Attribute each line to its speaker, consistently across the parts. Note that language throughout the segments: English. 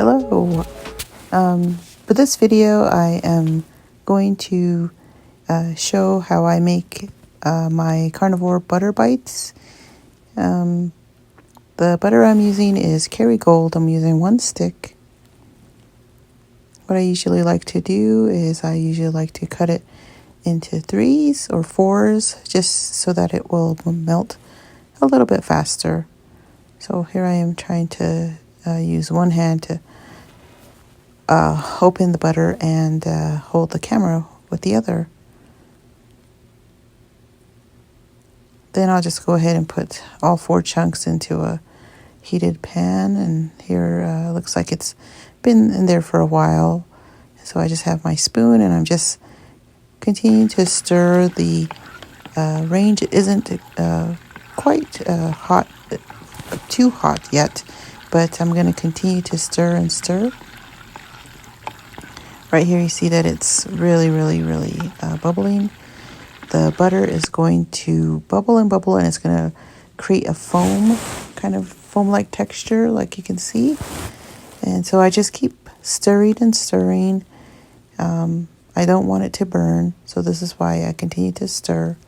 Speaker 1: Hello. For this video, I am going to show how I make my carnivore butter bites. The butter I'm using is Kerrygold. I'm using 1 stick. What I usually like to do is I usually like to cut it into 3s or 4s just so that it will melt a little bit faster. So here I am trying to use one hand to open the butter and hold the camera with the other. Then I'll just go ahead and put all 4 chunks into a heated pan, and here looks like it's been in there for a while. So I just have my spoon and I'm just continuing to stir. The range isn't quite hot, too hot yet, but I'm going to continue to stir and stir. Right here you see that it's really bubbling. The butter is going to bubble and it's going to create a foam, kind of foam-like texture like you can see. And so I just keep stirring and stirring. I don't want it to burn, so this is why I continue to stir.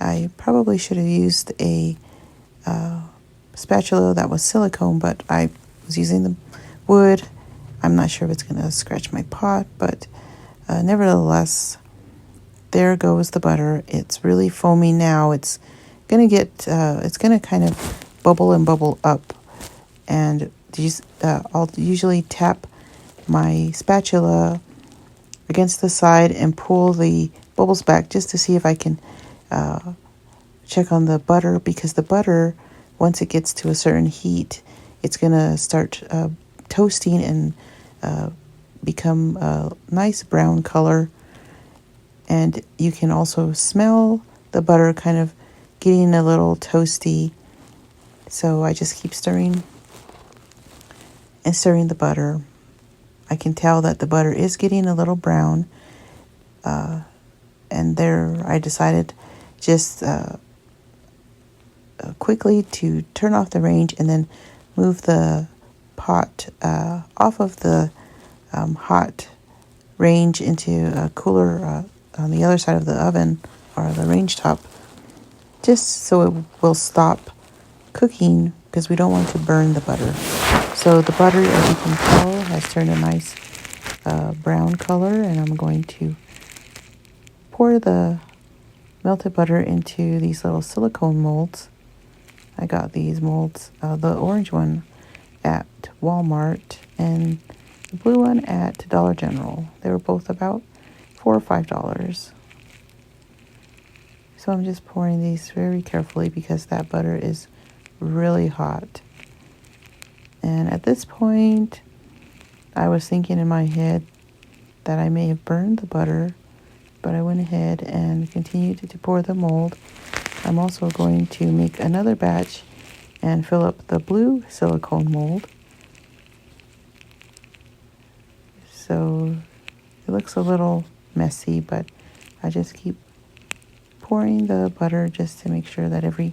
Speaker 1: I probably should have used a spatula that was silicone, but I was using the wood. I'm not sure if it's going to scratch my pot, but nevertheless, there goes the butter. It's really foamy now. It's going to get, it's going to kind of bubble up. And I'll usually tap my spatula against the side and pull the bubbles back just to see if I can check on the butter, because the butter, once it gets to a certain heat, it's going to start toasting and become a nice brown color. And you can also smell the butter kind of getting a little toasty. So I just keep stirring and stirring the butter. I can tell that the butter is getting a little brown. And there I decided just quickly to turn off the range and then move the pot off of the hot range into a cooler on the other side of the oven or the range top, just so it will stop cooking, because we don't want to burn the butter. So the butter, as you can tell, has turned a nice brown color, and I'm going to pour the melted butter into these little silicone molds. I got these molds, the orange one at Walmart and the blue one at Dollar General. They were both about $4 or $5. So I'm just pouring these very carefully because that butter is really hot. And at this point, I was thinking in my head that I may have burned the butter, but I went ahead and continued to pour the mold. I'm also going to make another batch and fill up the blue silicone mold. So it looks a little messy, but I just keep pouring the butter just to make sure that every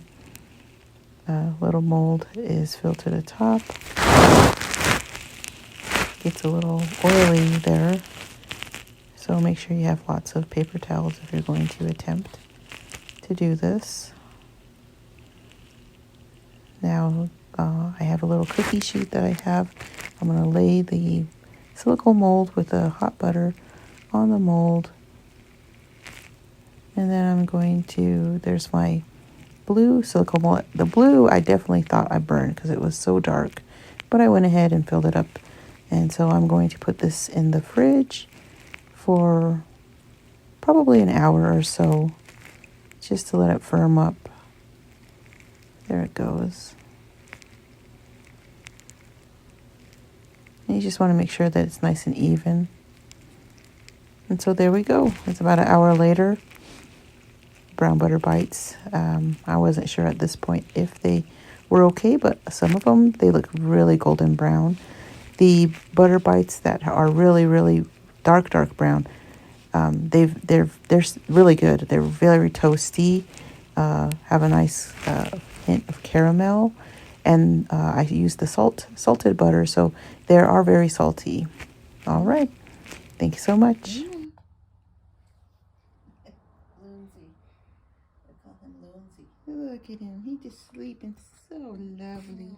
Speaker 1: little mold is filled to the top. It's a little oily there, so make sure you have lots of paper towels if you're going to attempt to do this. Now I have a little cookie sheet that I have. I'm going to lay the silicone mold with the hot butter on the mold, and then I'm going to, there's my blue silicone mold. The blue I definitely thought I burned because it was so dark, but I went ahead and filled it up. And so I'm going to put this in the fridge for probably an hour or so, just to let it firm up. There it goes. And you just want to make sure that it's nice and even. And so there we go. It's about an hour later. Brown butter bites. I wasn't sure at this point if they were okay, but some of them, they look really golden brown. The butter bites that are really dark brown, they're really good. They're very toasty, have a nice hint of caramel, And I use the salted butter, so they are very salty. All right. Thank you so much. Loonsy. I call him Loonsy. Look at him. He's just sleeping so lovely.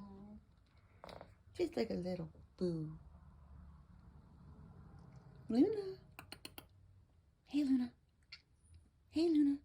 Speaker 1: Just like a little boo. Luna. Hey, Luna. Hey, Luna.